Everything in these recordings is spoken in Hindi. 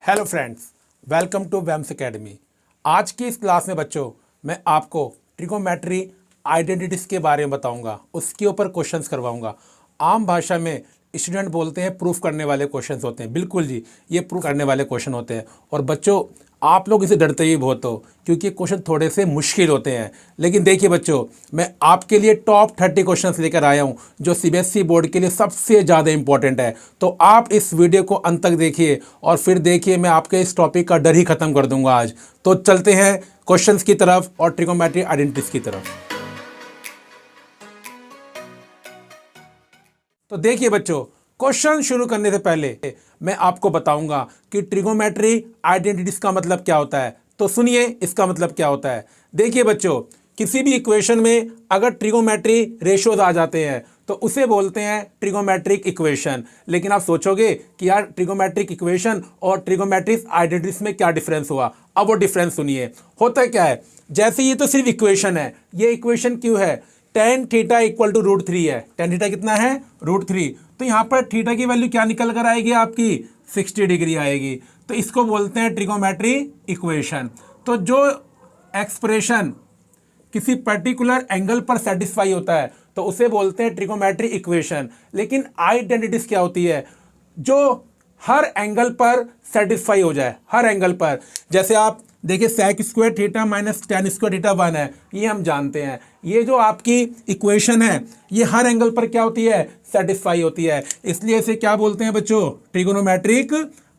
हेलो फ्रेंड्स, वेलकम टू वेम्स एकेडमी। आज की इस क्लास में बच्चों मैं आपको ट्रिगोमेट्री आइडेंटिटीज़ के बारे में बताऊंगा, उसके ऊपर क्वेश्चंस करवाऊंगा। आम भाषा में स्टूडेंट बोलते हैं प्रूफ करने वाले क्वेश्चंस होते हैं। बिल्कुल जी, ये प्रूफ करने वाले क्वेश्चन होते हैं। और बच्चों आप लोग इसे डरते ही बहुत हो क्योंकि क्वेश्चन थोड़े से मुश्किल होते हैं। लेकिन देखिए बच्चों, मैं आपके लिए टॉप 30 क्वेश्चंस लेकर आया हूं जो सीबीएसई बोर्ड के लिए सबसे ज़्यादा इंपॉर्टेंट है। तो आप इस वीडियो को अंत तक देखिए और फिर देखिए मैं आपके इस टॉपिक का डर ही खत्म कर दूंगा आज। तो चलते हैं क्वेश्चंस की तरफ और ट्रिगोमेट्री आइडेंटिटीज की तरफ। तो देखिए बच्चों, क्वेश्चन शुरू करने से पहले मैं आपको बताऊंगा कि ट्रिगोमेट्री आइडेंटिटीज का मतलब क्या होता है। तो सुनिए इसका मतलब क्या होता है। देखिए बच्चों, किसी भी इक्वेशन में अगर ट्रिगोमेट्री रेशियोज आ जाते हैं तो उसे बोलते हैं ट्रिगोमेट्रिक इक्वेशन। लेकिन आप सोचोगे कि यार ट्रिगोमेट्रिक इक्वेशन और ट्रिगोमेट्रिक आइडेंटिटीज में क्या डिफरेंस हुआ। अब वो डिफरेंस सुनिए। होता क्या है, जैसे ये तो सिर्फ इक्वेशन है, ये इक्वेशन क्यों है, tan थीटा इक्वल टू √3 है। tan थीटा कितना है, √3। तो यहाँ पर थीटा की वैल्यू क्या निकल कर आएगी आपकी, 60 डिग्री आएगी। तो इसको बोलते हैं ट्रिगोमेट्री इक्वेशन। तो जो एक्सप्रेशन किसी पर्टिकुलर एंगल पर सेटिस्फाई होता है तो उसे बोलते हैं ट्रिगोमेट्री इक्वेशन। लेकिन आइडेंटिटीज क्या होती है, जो हर एंगल पर सेटिस्फाई हो जाए, हर एंगल पर। जैसे आप देखिए sec square theta minus tan square theta 1 है, ये हम जानते हैं। ये जो आपकी इक्वेशन है ये हर एंगल पर क्या होती है, सेटिस्फाई होती है। इसलिए इसे क्या बोलते हैं बच्चों, ट्रिगोनोमेट्रिक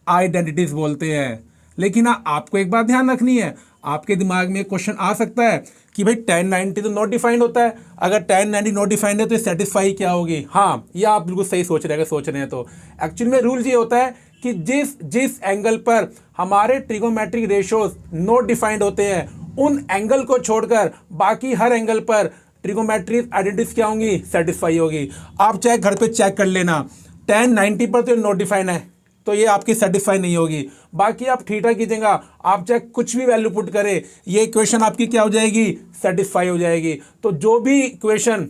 आइडेंटिटीज बोलते हैं। लेकिन आपको एक बात ध्यान रखनी है, आपके दिमाग में क्वेश्चन आ सकता है कि भाई tan 90 तो नॉट डिफाइंड होता है। अगर tan 90 नॉट डिफाइंड है तो सेटिस्फाई क्या होगी। हाँ, ये आप बिल्कुल सही सोच रहे हैं। तो एक्चुअली में रूल ये होता है कि जिस एंगल पर हमारे ट्रिगोमेट्रिक रेशियोज नॉट डिफाइंड होते हैं उन एंगल को छोड़कर बाकी हर एंगल पर ट्रिगोमेट्रिक आइडेंटिटीज क्या होंगी, सेटिस्फाई होगी। आप चाहे घर पे चेक कर लेना, tan 90 पर तो नॉट डिफाइंड है तो ये आपकी सेटिस्फाई नहीं होगी। बाकी आप थीटा कीजिएगा, आप चाहे कुछ भी वैल्यू पुट करें, ये इक्वेशन आपकी क्या हो जाएगी, सेटिस्फाई हो जाएगी। तो जो भी इक्वेशन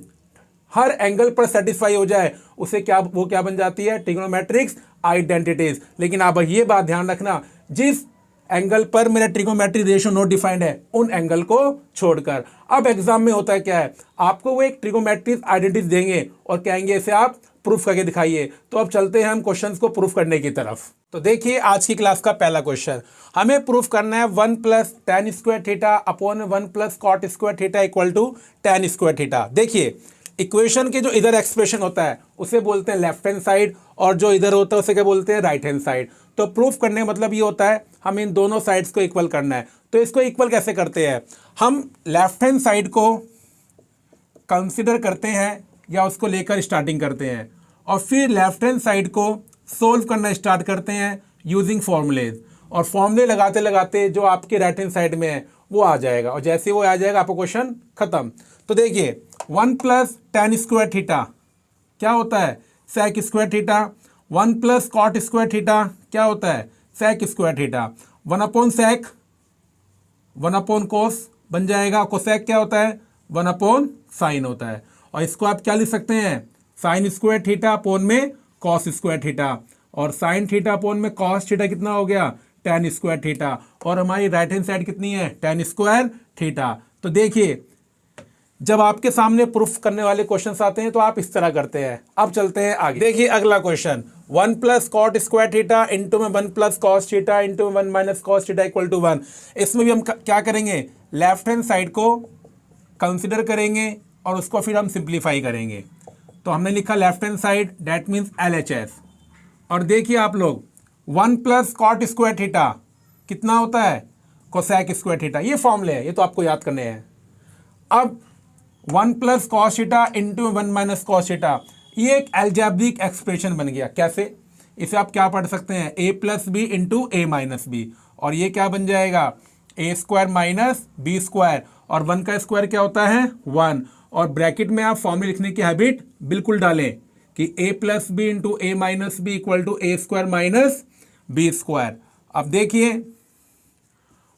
हर एंगल पर सेटिस्फाई हो जाए उसे क्या बन जाती है, ट्रिगोनोमेट्रिक्स आइडेंटिटीज। लेकिन आप ये बात ध्यान रखना, जिस एंगल पर मेरा ट्रिगोमेट्री रेशियो नॉट डिफाइंड है उन एंगल को छोड़कर। अब एग्जाम में होता है क्या है, आपको वो एक ट्रिगोमेट्रिक आइडेंटिटीज देंगे और कहेंगे इसे आप प्रूफ करके दिखाइए। तो अब चलते हैं हम क्वेश्चंस को प्रूफ करने की तरफ। तो देखिए आज की क्लास का पहला क्वेश्चन, हमें प्रूफ करना है 1 + tan square theta upon 1 + cot square theta equal to tan square theta. देखिए इक्वेशन के जो इधर एक्सप्रेशन होता है उसे बोलते हैं लेफ्ट हैंड साइड और जो इधर होता है उसे क्या बोलते हैं, राइट हैंड साइड। तो प्रूफ करने का मतलब ये होता है हम इन दोनों साइड्स को इक्वल करना है। तो इसको इक्वल कैसे करते हैं, हम लेफ्ट हैंड साइड को कंसिडर करते हैं या उसको लेकर स्टार्टिंग करते हैं और फिर लेफ्ट हैंड साइड को सोल्व करना स्टार्ट करते हैं यूजिंग फॉर्मूलेज। और फॉर्मूले लगाते लगाते जो आपके राइट हैंड साइड में है वो आ जाएगा और जैसे वो आ जाएगा आपका क्वेश्चन खत्म। तो देखिए 1 + tan स्क्वायर थीटा क्या होता है, sec square theta. 1 + cot square theta क्या होता है, sec square theta. 1/sec 1/cos बन जाएगा। कोसेक क्या होता है, 1/sin होता है। और इसको आप क्या लिख सकते हैं, sin स्क्वायर थीटा अपॉन में cos स्क्वायर थीटा। और sin थीटा अपॉन में cos थीटा कितना हो गया, tan स्क्वायर थीटा। और हमारी राइट हैंड साइड कितनी है, tan स्क्वायर थीटा। तो देखिए जब आपके सामने प्रूफ करने वाले क्वेश्चंस आते हैं तो आप इस तरह करते हैं। अब चलते हैं आगे। देखिए अगला क्वेश्चन, 1 + cot स्क्वायर थीटा इंटू में 1 + cos theta into 1 - cos theta equal to 1। इसमें भी हम क्या करेंगे, लेफ्ट हैंड साइड को कंसिडर करेंगे और उसको फिर हम सिंप्लीफाई करेंगे। तो हमने लिखा left hand side that means LHS। और देखिए आप लोग 1 + cot स्क्वायर थीटा कितना होता है, कोसेक स्क्वायर थीटा। ये फॉर्मूले है, ये तो आपको याद करने हैं। अब 1 + cos theta into 1 - cos theta, ये एक अलजेब्रिक एक्सप्रेशन बन गया। कैसे, इसे आप क्या पढ़ सकते हैं, a + b into a - b। और ये क्या बन जाएगा, a² - b²। और 1 का स्क्वायर क्या होता है, 1। और ब्रैकेट में आप फॉर्मूला लिखने की हैबिट बिल्कुल डालें कि a + b into a - b equal to a² - b²। अब देखिए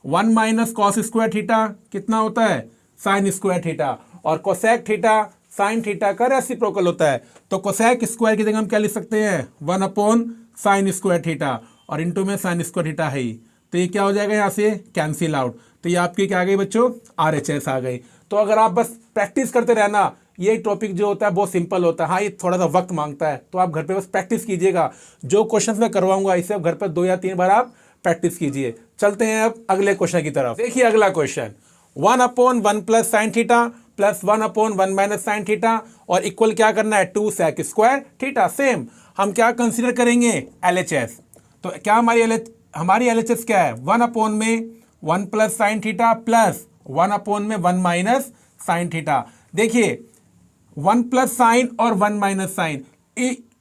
1 - cos स्क्वायर थीटा कितना होता है, sin स्क्वायर थीटा। और कोसेक थीटा sin थीटा का रेसिप्रोकल होता है। तो कोसेक स्क्वायर की जगह हम क्या लिख सकते हैं, 1/sin स्क्वायर थीटा। और इंटू में साइन स्क्वायर थीटा है ही, तो ये क्या हो जाएगा यहाँ से कैंसिल आउट। तो ये आपकी क्या आ गई बच्चों, RHS आ गई। तो अगर आप बस प्रैक्टिस करते रहना, ये टॉपिक जो होता है बहुत सिंपल होता है। हाँ, ये थोड़ा सा वक्त मांगता है, तो आप घर पे बस प्रैक्टिस कीजिएगा। जो क्वेश्चन मैं करवाऊंगा इसे आप घर पर 2 या 3 बार आप प्रैक्टिस कीजिए। चलते हैं अब अगले क्वेश्चन की तरफ। देखिए अगला question, 1/1 plus sine theta plus 1/1 minus sine theta और इक्वल क्या करना है 2 सेक स्क्वायर थीटा। सेम हम क्या कंसीडर करेंगे, LHS। तो क्या हमारी LHS क्या है, 1/1 में 1 प्लस साइन थीटा प्लस 1/1 में 1 माइनस साइन थीटा। देखिए 1 प्लस साइन और 1 माइनस साइन,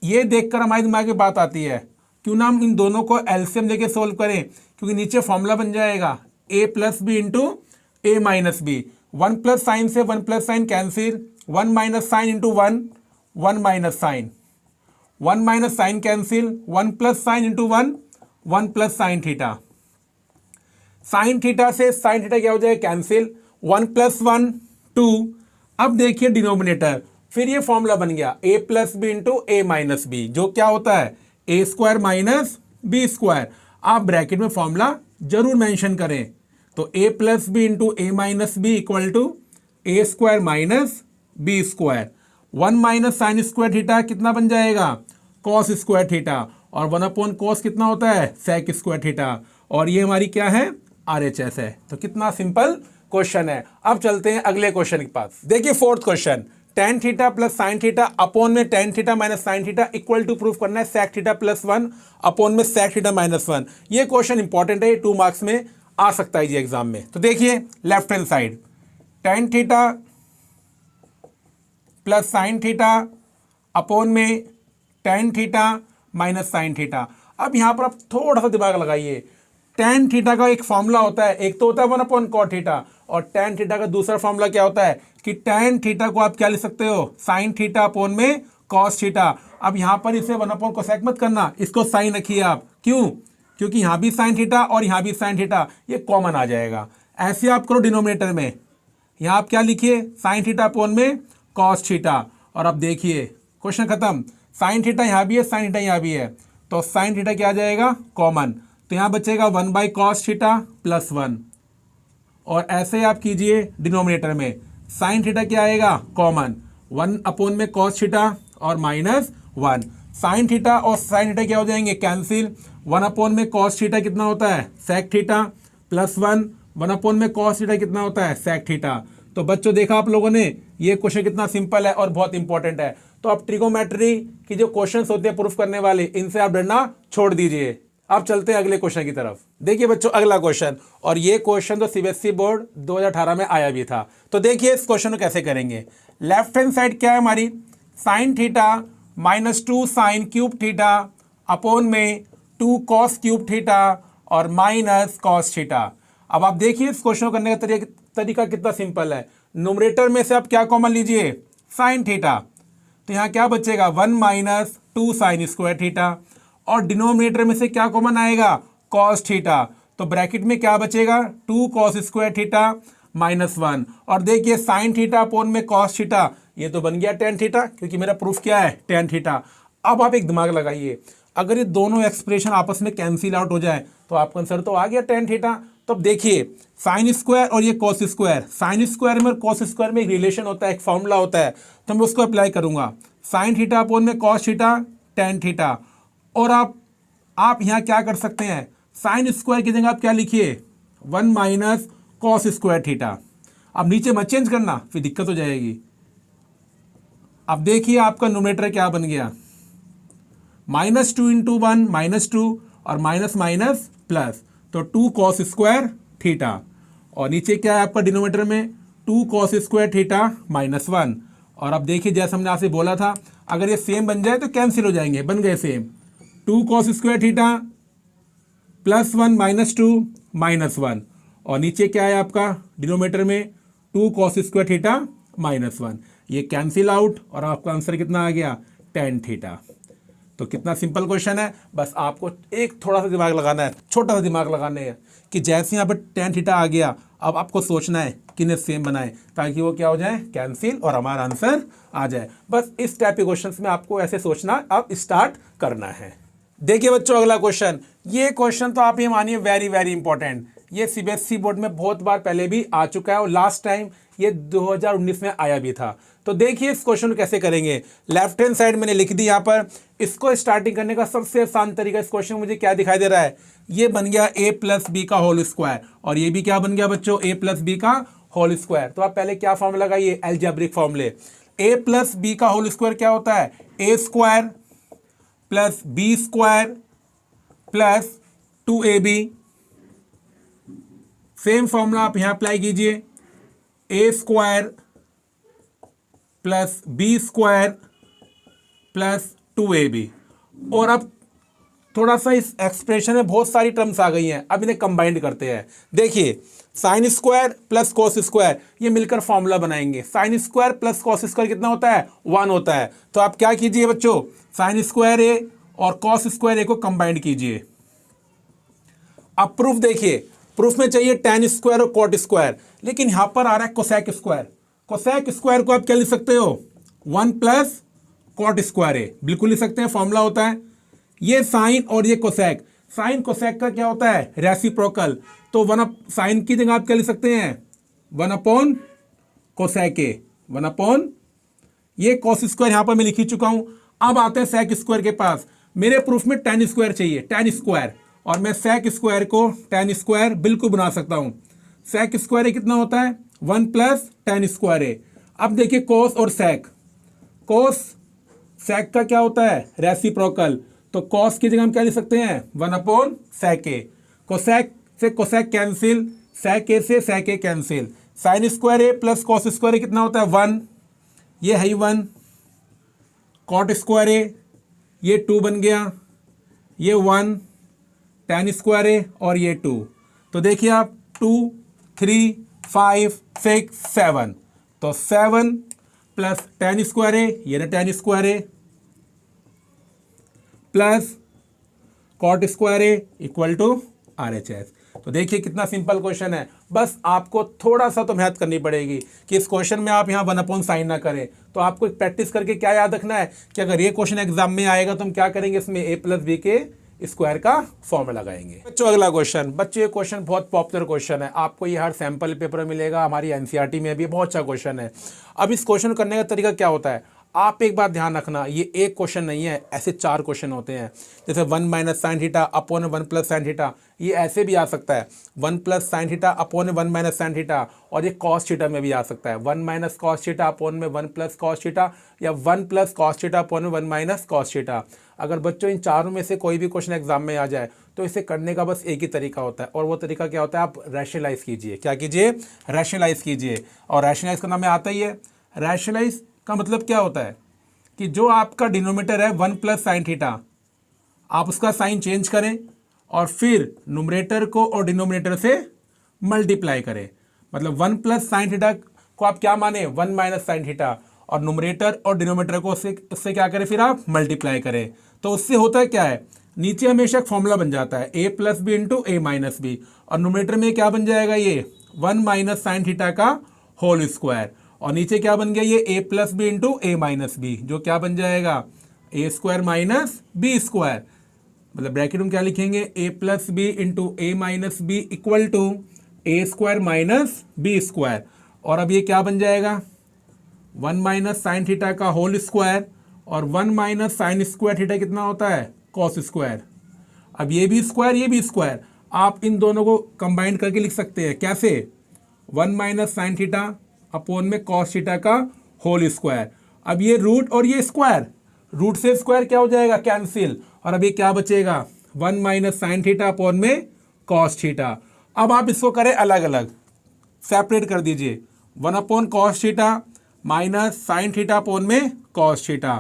ये देखकर हमारे दिमाग में बात आती है, क्यों ना हम इन दोनों को एलसीएम लेके सोल्व करें, क्योंकि नीचे फॉर्मूला बन जाएगा a plus B into A minus B. 1 plus sine से 1 plus sine cancel, 1 minus sine into 1, 1 minus sine, 1 minus sine cancel, 1 plus sine into 1, 1 plus sine theta. Sine theta से साइन थीटा क्या हो जाएगा कैंसिल, 1 प्लस 1 2। अब देखिए डिनोमिनेटर, फिर ये फॉर्मूला बन गया a plus B into A minus B, जो क्या होता है A square minus B square. आप ब्रैकेट में फॉर्मूला जरूर मेंशन करें। तो a plus B into A minus B equal to A square minus B square. 1 minus sine square theta कितना बन जाएगा, कॉस स्क्वायर थीटा, और 1 कॉस कितना होता है, सेक स्क्वायर थीटा। और ये हमारी क्या है, RHS है। तो कितना सिंपल क्वेश्चन है। अब चलते हैं अगले क्वेश्चन के पास। देखिए fourth question, tan theta plus sine theta upon में tan theta minus sine theta equal to proof करना है सेक थीटा प्लस 1 अपॉन में सेक थीटा माइनस 1। ये क्वेश्चन इंपॉर्टेंट है, 2 मार्क्स में आ सकता है जी एग्जाम में। तो देखिए left hand side, tan theta plus sine theta upon में tan theta minus sine theta. अब यहां पर आप थोड़ा सा दिमाग लगाइए। tan थीटा का एक फॉर्मूला होता है, एक तो होता है 1 cot थीटा, और tan थीटा का दूसरा फॉर्मूला क्या होता है कि tan थीटा को आप क्या लिख सकते हो, साइन थीटा अपॉन में cos थीटा। अब यहां पर इसे 1 कोसेक मत करना, इसको साइन रखिए आप। क्यों, क्योंकि यहां भी साइन थीटा और यहां भी साइन थीटा, ये कॉमन आ जाएगा। ऐसे आप करो डिनोमिनेटर में, यहां आप क्या लिखिए साइन थीटा अपॉन में cos थीटा, और अब देखिए क्वेश्चन खत्म। साइन थीटा यहां भी है, साइन थीटा यहां भी है, तो साइन थीटा क्या आ जाएगा कॉमन, तो यहां बचेगा 1/cos थीटा प्लस 1। और ऐसे आप कीजिए डिनोमिनेटर में, साइन थीटा क्या आएगा कॉमन, 1 अपॉन में cos थीटा और माइनस 1। साइन थीटा और साइन थीटा क्या हो जाएंगे कैंसिल, 1 अपॉन में cos थीटा कितना होता है सेक थीटा प्लस 1, 1 अपॉन में cos थीटा कितना होता है सेक थीटा। तो बच्चों देखा आप लोगों ने, ये क्वेश्चन कितना सिंपल है और बहुत इंपॉर्टेंट है। तो आप ट्रिगोमेट्री की जो क्वेश्चंस होते हैं प्रूफ करने वाले, इनसे आप डरना छोड़ दीजिए। अब चलते हैं अगले क्वेश्चन की तरफ। देखिए बच्चों अगला क्वेश्चन, और ये क्वेश्चन तो सीबीएसई बोर्ड 2018 में आया भी था। तो देखिए इस क्वेश्चन को कैसे करेंगे। लेफ्ट हैंड साइड क्या है हमारी, sine theta minus 2 sine cube theta upon में 2 कॉस क्यूब थीटा और माइनस कॉस थीटा। अब आप देखिए इस क्वेश्चन को करने का तरीका कितना सिंपल है। न्यूमरेटर में से आप क्या कॉमन लीजिए, साइन थीटा, तो यहाँ क्या बचेगा 1 माइनस 2 साइन स्क्वायर थीटा, और डिनोमिनेटर में से क्या कॉमन आएगा कॉस थीटा, तो ब्रैकेट में क्या बचेगा 2 कॉस स्क्वायर थीटा माइनस 1। और देखिए साइन थीटा अपॉन में कॉस थीटा, ये तो बन गया tan थीटा, क्योंकि मेरा प्रूफ क्या है tan थीटा। अब आप एक दिमाग लगाइए, अगर ये दोनों एक्सप्रेशन आपस में कैंसिल आउट हो जाए तो आपका आंसर तो आ गया tan थीटा। तो अब देखिए साइन स्क्वायर और ये कॉस स्क्वायर, साइन स्क्वायर में और कॉस स्क्वायर में एक रिलेशन होता है, एक फॉर्मूला होता है, तो मैं उसको अप्लाई करूंगा। साइन थीटा अपॉन में कॉस थीटा tan थीटा। और आप यहाँ क्या कर सकते हैं, साइन स्क्वायर की जगह आप क्या लिखिए 1 माइनस कॉस स्क्वायर थीटा। अब नीचे मत चेंज करना, फिर दिक्कत हो जाएगी। अब देखिए आपका न्यूमरेटर क्या बन गया, -2 इंटू 1 -2 और माइनस माइनस प्लस, तो 2 कॉस स्क्वायर थीटा, और नीचे क्या है आपका डिनोमिनेटर में 2 कॉस स्क्वायर थीटा -1। और अब देखिए जैसे हमने आपसे बोला था, अगर ये सेम बन जाए तो कैंसिल हो जाएंगे, बन गए same. 2 cos square theta plus 1 -2 -1, और नीचे क्या है आपका डिनोमिनेटर में 2 कॉस स्क्वायर थीटा -1। ये कैंसिल आउट और आपका आंसर कितना आ गया tan थीटा। तो कितना सिंपल क्वेश्चन है, बस आपको एक थोड़ा सा दिमाग लगाना है, छोटा सा दिमाग लगाना है कि जैसे यहाँ पर tan थीटा आ गया, अब आपको सोचना है कि इन्हें सेम बनाए ताकि वो क्या हो जाए कैंसिल और हमारा आंसर आ जाए। बस इस टाइप के क्वेश्चन में आपको ऐसे सोचना अब स्टार्ट करना है। देखिए बच्चों अगला क्वेश्चन, ये क्वेश्चन तो आप ये मानिए वेरी वेरी इंपॉर्टेंट, ये सीबीएसई बोर्ड में बहुत बार पहले भी आ चुका है और लास्ट टाइम ये 2019 में आया भी था। तो देखिए इस क्वेश्चन को कैसे करेंगे। लेफ्ट हैंड साइड मैंने लिख दी यहाँ पर। इसको स्टार्टिंग करने का सबसे आसान तरीका, इस क्वेश्चन में मुझे क्या दिखाई दे रहा है, ये बन गया a प्लस बी का होल स्क्वायर, और ये भी क्या बन गया बच्चों, a प्लस बी का होल स्क्वायर। तो आप पहले क्या फॉर्मूला लगाइए, अलजेब्रिक फॉर्मूले। a प्लस बी का होल स्क्वायर क्या होता है, a square plus B square plus 2ab। Same formula आप यहां अप्लाई कीजिए, a square plus B square plus 2ab। और अब थोड़ा सा इस एक्सप्रेशन में बहुत सारी टर्म्स आ गई हैं, अब इन्हें कंबाइंड करते हैं। देखिए sine square plus cos square, ये मिलकर फॉर्मूला बनाएंगे। Sine square plus cos square कितना होता है, 1 होता है। तो आप क्या कीजिए बच्चों, साइन स्क्वायर ए और कॉस स्क्वायर ए को कंबाइंड कीजिए। अब प्रूफ देखिए, प्रूफ में चाहिए tan स्क्वायर और कॉट स्क्वायर, लेकिन यहां पर आ रहा है कोसेक स्क्वायर। कोसेक स्क्वायर को आप क्या लिख सकते हो, 1 प्लस कॉट स्क्वायर ए, बिल्कुल लिख सकते हैं, फॉर्मूला होता है। ये साइन और ये कोसेक, साइन कोसेक का क्या होता है, रेसिप्रोकल। तो साइन की जगह आप क्या लिख सकते हैं, 1 अपॉन कोसेक ए, 1 अपॉन ये कॉस स्क्वायर यहां पर मैं लिख ही चुका हूं। अब आते हैं सेक स्क्वायर के पास। मेरे प्रूफ में tan स्क्वायर चाहिए, tan स्क्वायर, और मैं सेक स्क्वायर को tan स्क्वायर बिल्कुल बना सकता हूं। सेक स्क्वायर कितना होता है, 1 प्लस tan स्क्वायर ए। अब देखिए कोस और सेक, कोस सेक का क्या होता है, रेसिप्रोकल। तो कॉस की जगह हम क्या लिख सकते हैं, 1 अपॉन सेक ए। कोसेक से कोसेक कैंसिल, सेक ए से सेक ए cancel. Sine square A plus cos square ए कितना होता है, 1, ये है 1। कॉट स्क्वायर ए ये 2 बन गया, ये 1, tan स्क्वायर ए और ये 2। तो देखिए आप 2, 3, 5, 6, 7, तो 7 प्लस tan स्क्वायर ए, ये ना tan square A, plus cot square A equal to RHS। तो देखिए कितना सिंपल क्वेश्चन है। बस आपको थोड़ा सा तो मेहनत करनी पड़ेगी कि इस क्वेश्चन में आप यहाँ 1 अपॉन साइन ना करें। तो आपको प्रैक्टिस करके क्या याद रखना है कि अगर ये क्वेश्चन एग्जाम में आएगा तो हम क्या करेंगे, इसमें a प्लस बी के स्क्वायर का फॉर्मूला लगाएंगे। बच्चों अगला क्वेश्चन, बच्चों ये क्वेश्चन बहुत पॉपुलर क्वेश्चन है, आपको ये हर सैंपल पेपर में मिलेगा, हमारी एनसीईआरटी में भी बहुत अच्छा क्वेश्चन है। अब इस क्वेश्चन करने का तरीका क्या होता है, आप एक बात ध्यान रखना, ये एक क्वेश्चन नहीं है, ऐसे 4 क्वेश्चन होते हैं। जैसे 1 minus sine theta upon 1 plus sine theta, ये ऐसे भी आ सकता है 1 plus sine theta upon 1 minus sine theta, और ये कॉस थीटा में भी आ सकता है 1 माइनस कॉस थीटा अपॉन में 1 प्लस कॉस थीटा, या 1 प्लस कॉस थीटा अपॉन में 1 माइनस कॉस थीटा। अगर बच्चों इन चारों में से कोई भी क्वेश्चन एग्जाम में आ जाए तो इसे करने का बस एक ही तरीका होता है, और वो तरीका क्या होता है, आप रैशनलाइज कीजिए। क्या कीजिए, रैशनलाइज कीजिए। और रैशनलाइज करना में आता ही है। रैशनलाइज का मतलब क्या होता है कि जो आपका डिनोमिनेटर है 1 प्लस साइन थीटा, आप उसका साइन चेंज करें और फिर न्यूमरेटर को और डिनोमिनेटर से मल्टीप्लाई करें। मतलब 1 प्लस साइन थीटा को आप क्या माने, 1 माइनस साइन थीटा, और न्यूमरेटर और डिनोमिनेटर को उससे क्या करें, फिर आप मल्टीप्लाई करें। तो उससे होता है क्या है, नीचे हमेशा एक फॉर्मूला बन जाता है a plus B into A minus B, और न्यूमरेटर में क्या बन जाएगा, ये 1 माइनस साइन थीटा का होल स्क्वायर, और नीचे क्या बन गया, ये a plus B into A minus B, जो क्या बन जाएगा a square minus B square. मतलब ब्रैकेट में क्या लिखेंगे, a plus B into A minus B equal to A square minus B square. और अब ये क्या बन जाएगा, 1 माइनस साइन थीटा का होल स्क्वायर, और 1 माइनस साइन स्क्वायर थीटा कितना होता है, कॉस स्क्वायर। अब ये भी स्क्वायर, ये भी स्क्वायर, आप इन दोनों को कंबाइन करके लिख सकते हैं। कैसे, 1 माइनस साइन थीटा अपॉन में कॉस थीटा का होल स्क्वायर। अब ये रूट और ये स्क्वायर, रूट से स्क्वायर क्या हो जाएगा, कैंसिल, और अब ये क्या बचेगा, 1 माइनस साइन थीटा अपॉन में कॉस थीटा। अब आप इसको करें अलग अलग, सेपरेट कर दीजिए, 1 upon cos theta minus sine theta upon में कॉस थीटा।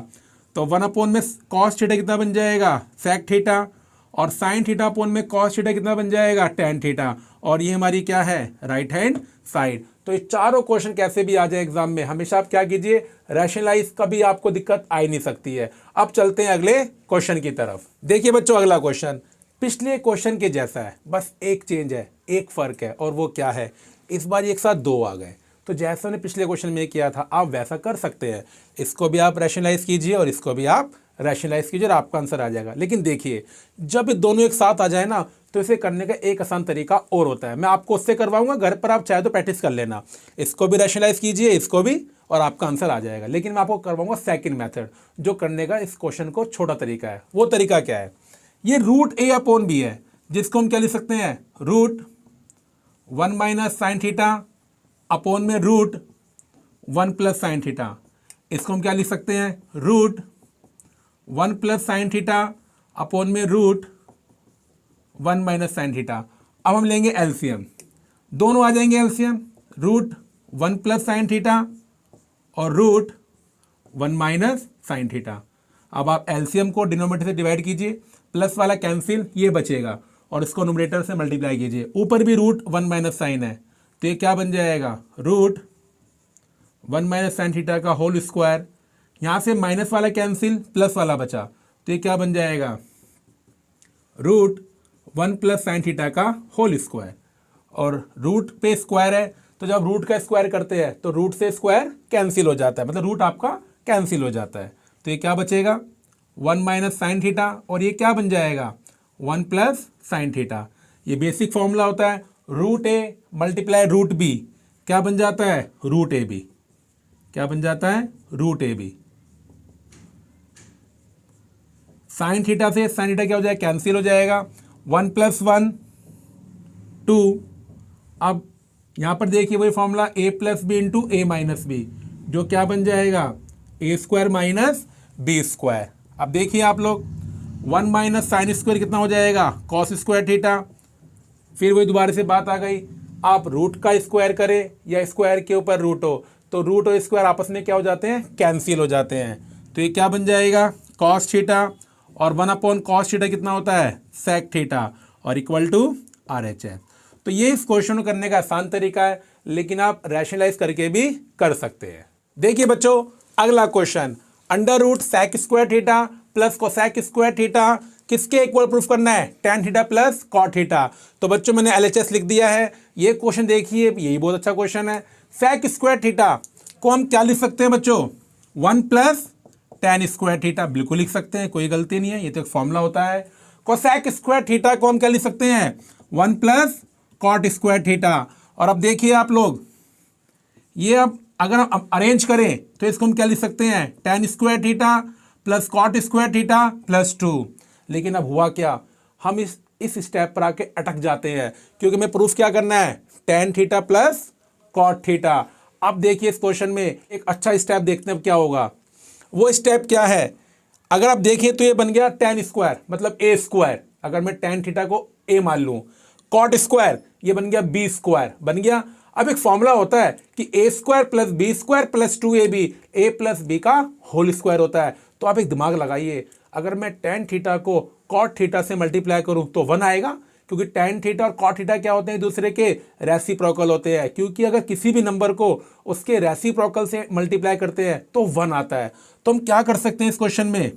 तो 1 अपॉन में कॉस थीटा कितना बन जाएगा, सेक थीटा, और साइन थीटा अपॉन में कॉस थीटा कितना बन जाएगा, टेन थीटा। और ये हमारी क्या है, राइट हैंड साइड। तो ये चारों क्वेश्चन कैसे भी आ जाए एग्जाम में, हमेशा आप क्या कीजिए, रैशनलाइज, कभी आपको दिक्कत आ ही नहीं सकती है। अब चलते हैं अगले क्वेश्चन की तरफ। देखिए बच्चों अगला क्वेश्चन पिछले क्वेश्चन के जैसा है, बस एक चेंज है, एक फर्क है, और वो क्या है, इस बार एक साथ 2 आ गए। तो जैसा ने पिछले क्वेश्चन में किया था आप वैसा कर सकते हैं, इसको भी आप रैशनलाइज कीजिए और इसको भी आप रैशनलाइज कीजिए और आपका आंसर आ जाएगा। लेकिन देखिए, जब ये दोनों एक साथ आ जाए ना, तो इसे करने का एक आसान तरीका और होता है। मैं आपको उससे करवाऊंगा, घर पर आप चाहे तो प्रैक्टिस कर लेना। इसको भी रैशनलाइज कीजिए, इसको भी, और आपका आंसर आ जाएगा। लेकिन मैं आपको करवाऊंगा सेकंड मेथड, जो करने का इस क्वेश्चन को छोटा तरीका है। वो तरीका क्या है? ये रूट ए अपॉन बी है, जिसको हम क्या लिख सकते हैं? Root 1 minus sine theta upon में रूट 1 प्लस साइन थीटा। इसको हम क्या लिख सकते हैं? Root 1 plus sine theta upon में रूट 1 माइनस साइन थीटा। अब हम लेंगे एलसीएम, दोनों आ जाएंगे LCM, root 1 plus sine theta और रूट 1 माइनस साइन थीटा। अब आप एलसीएम को डिनोमिनेटर से डिवाइड कीजिए, प्लस वाला कैंसिल, ये बचेगा, और इसको न्यूमरेटर से मल्टीप्लाई कीजिए। ऊपर भी रूट 1 माइनस साइन है, तो ये क्या बन जाएगा? रूट 1 माइनस साइन थीटा का होल स्क्वायर। यहाँ से माइनस वाला कैंसिल, प्लस वाला बचा, तो ये क्या बन जाएगा? रूट 1 प्लस साइन थीटा का होल स्क्वायर। और रूट पे स्क्वायर है, तो जब रूट का स्क्वायर करते हैं तो रूट से स्क्वायर कैंसिल हो जाता है, मतलब रूट आपका कैंसिल हो जाता है। तो ये क्या बचेगा? 1 माइनस साइन थीटा, और ये क्या बन जाएगा? 1 प्लस साइन थीटा। ये बेसिक फॉर्मूला होता है, root A multiply root B, क्या बन जाता है? Root A B. क्या बन जाता है? Root A B. Sine theta से साइन थीटा क्या हो जाएगा? कैंसिल हो जाएगा। 1 प्लस 1 2। अब यहां पर देखिए वही formula, A plus B into A minus B, जो क्या बन जाएगा? ए स्क्वायर माइनस बी स्क्वायर। अब देखिए आप लोग, 1 माइनस साइन स्क्वायर कितना हो जाएगा? Cos square theta. फिर वही दोबारा से बात आ गई, आप रूट का स्क्वायर करें या स्क्वायर के ऊपर रूट हो, तो रूट और स्क्वायर आपस में क्या हो जाते हैं? कैंसिल हो जाते हैं। तो ये क्या बन जाएगा? कॉस थीटा, और 1 अपॉन कॉस थीटा कितना होता है? सेक थीटा, और इक्वल टू RH है। तो ये इस क्वेश्चन को करने का आसान तरीका है, लेकिन आप रैशनलाइज करके भी कर सकते हैं। देखिए बच्चों, अगला question, under root sec square theta plus cosec square theta किसके इक्वल प्रूफ करना है? Tan theta plus cot theta. तो बच्चों मैंने LHS लिख दिया है। ये क्वेश्चन देखिए, यही बहुत अच्छा क्वेश्चन है। सेक स्क्वायर थीटा को हम क्या लिख सकते हैं बच्चों? 1 प्लस टेन स्क्वायर थीटा, बिल्कुल लिख सकते हैं, कोई गलती नहीं है, ये तो एक फॉर्मूला होता है। कोसेक स्क्वायर थीटा को हम क्या लिख सकते हैं? 1 प्लस कॉट स्क्वायर थीटा। और अब देखिए आप लोग, ये अब अगर हम अरेंज करें तो इसको हम क्या लिख सकते हैं? Tan square theta plus cot square theta plus 2। लेकिन अब हुआ क्या, हम इस स्टेप पर आके अटक जाते हैं, क्योंकि हमें प्रूफ क्या करना है? Tan theta plus cot theta. अब देखिए इस क्वेश्चन में एक अच्छा स्टेप देखते हैं अब क्या होगा। वो स्टेप क्या है? अगर आप देखिए तो ये बन गया टेन स्क्वायर, मतलब ए स्क्वायर, अगर मैं टेन थीटा को ए मान लूं, कॉट स्क्वायर ये बन गया बी स्क्वायर, बन गया। अब एक फॉर्मूला होता है कि a square plus B square plus 2ab, a plus B का होल स्क्वायर होता है। तो आप एक दिमाग लगाइए, अगर मैं टेन थीटा को कॉट थीटा से मल्टीप्लाई करूं तो 1 आएगा, क्योंकि टेन थीटा और कॉट थीटा क्या होते हैं? दूसरे के रेसिप्रोकल होते हैं। क्योंकि अगर किसी भी नंबर को उसके रेसिप्रोकल से मल्टीप्लाई करते हैं तो 1 आता है। तो हम क्या कर सकते हैं इस क्वेश्चन में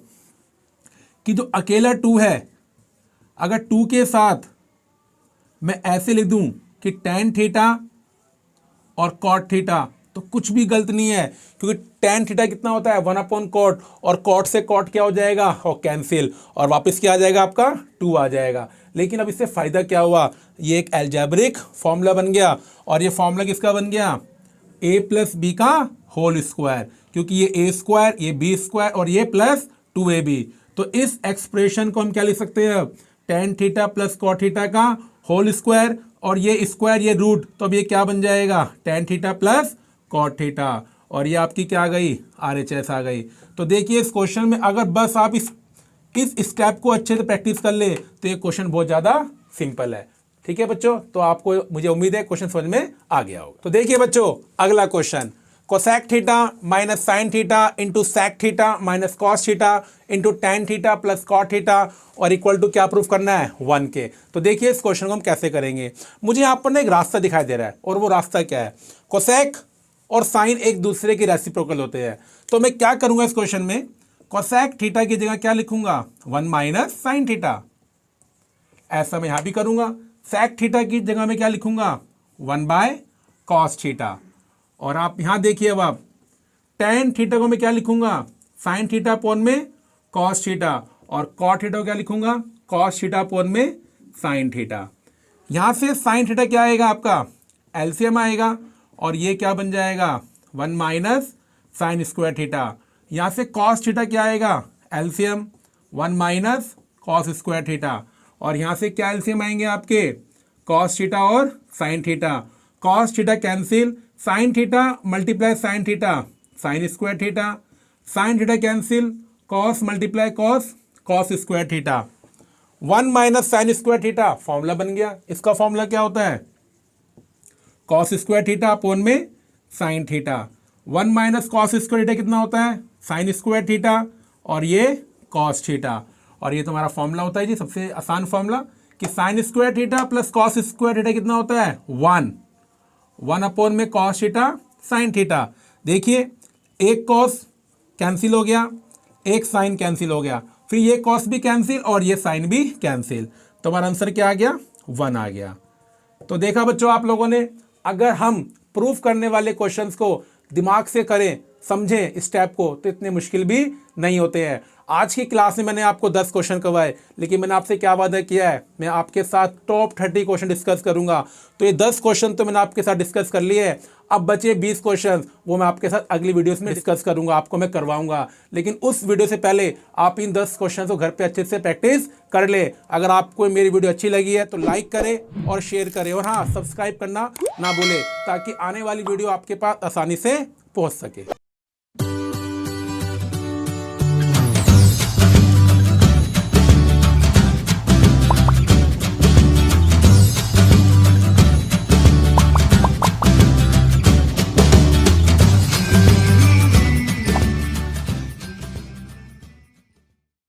कि जो अकेला 2 है, अगर 2 के साथ मैं ऐसे लिख दूं कि टेन थीटा और कॉट थीटा, तो कुछ भी गलत नहीं है, क्योंकि टेन थीटा कितना होता है? 1 अपॉन कॉट, और कॉट से कॉट क्या हो जाएगा? और कैंसिल, और वापस क्या आ जाएगा? आपका 2 आ जाएगा। लेकिन अब इससे फायदा क्या हुआ? ये एक अलजेब्रिक फॉर्मूला बन गया, और ये फॉर्मूला किसका बन गया? a प्लस बी का होल स्क्वायर, क्योंकि ये a स्क्वायर, ये b स्क्वायर, और ये प्लस 2ab। तो इस एक्सप्रेशन को हम क्या लिख सकते हैं? Tan theta plus cot theta का होल स्क्वायर, और ये स्क्वायर, ये रूट, तो अब ये क्या बन जाएगा? Tan theta plus cot theta, और ये आपकी क्या आ गई? RHS आ गई। तो देखिए इस क्वेश्चन में अगर बस आप इस स्टेप को अच्छे से प्रैक्टिस कर ले तो ये क्वेश्चन बहुत ज़्यादा सिंपल है। ठीक है बच्चों, तो आपको, मुझे उम्मीद है क्वेश्चन समझ में आ गया होगा। तो देखिए बच्चों, अगला question, cosec theta minus sine theta into sec theta minus cos theta into tan theta plus cot theta और इक्वल टू क्या प्रूफ करना है? 1 के। तो देखिए इस क्वेश्चन को हम कैसे करेंगे। मुझे यहाँ पर ना एक रास्ता दिखाई दे रहा है, और वो रास्ता क्या है? कोसेक और साइन एक दूसरे के रेसिप्रोकल होते हैं। तो मैं क्या करूंगा इस क्वेश्चन में? कोसेक थीटा की जगह क्या लिखूंगा? 1 माइनस साइन थीटा। ऐसा मैं यहां भी करूंगा। सेक थीटा की जगह में क्या लिखूंगा? 1 बाय कॉस थीटा। और आप यहां देखिए, अब आप टेन थीटा को मैं क्या लिखूंगा? साइन थीटा अपॉन में कॉस थीटा, और कॉट थीटा को क्या लिखूंगा, कॉस थीटा अपॉन में साइन थीटा। यहां से साइन थीटा क्या आएगा आपका, एलसीएम आएगा, और ये क्या बन जाएगा 1 माइनस साइन स्क्वायर थीटा। यहां से कॉस थीटा क्या आएगा, LCM 1 minus cos square theta, और यहां से क्या एलसीएम आएंगे आपके, कॉस थीटा और sine theta. Cos theta cancel, sine theta multiply sign theta, sign square theta, sine theta cancel, cos multiply cos, cos square theta. 1 minus sine square theta formula बन गया। इसका फॉर्मूला क्या होता है, कॉस स्क्वायर थीटा अपॉन में sine theta. 1 minus cos square theta कितना होता है, साइन स्क्वायर थीटा, और ये कॉस थीटा। और ये तुम्हारा फॉर्मूला होता है जी, सबसे आसान फॉर्मूला, कि sign square theta plus cos square theta कितना होता है 1 अपॉन में कॉस थीटा साइन थीटा। देखिए एक कॉस कैंसिल हो गया, एक साइन कैंसिल हो गया, फिर ये कॉस भी कैंसिल और ये साइन भी कैंसिल, तो हमारा आंसर क्या आ गया, 1 आ गया। तो देखा बच्चों आप लोगों ने, अगर हम प्रूफ करने वाले क्वेश्चंस को दिमाग से करें, समझें स्टेप को, तो इतने मुश्किल भी नहीं होते हैं। आज की क्लास में मैंने आपको 10 क्वेश्चन करवाए, लेकिन मैंने आपसे क्या वादा किया है, मैं आपके साथ टॉप 30 क्वेश्चन डिस्कस करूंगा। तो ये 10 क्वेश्चन तो मैंने आपके साथ डिस्कस कर लिए हैं, अब बचे 20 क्वेश्चन, वो मैं आपके साथ अगली वीडियोस में डिस्कस करूंगा, आपको मैं करवाऊंगा। लेकिन उस वीडियो से पहले आप इन 10 क्वेश्चन को घर पे अच्छे से प्रैक्टिस कर ले। अगर आपको मेरी वीडियो अच्छी लगी है तो लाइक करें और शेयर करें, और हाँ, सब्सक्राइब करना ना भूलें, ताकि आने वाली वीडियो आपके पास आसानी से पहुंच सके।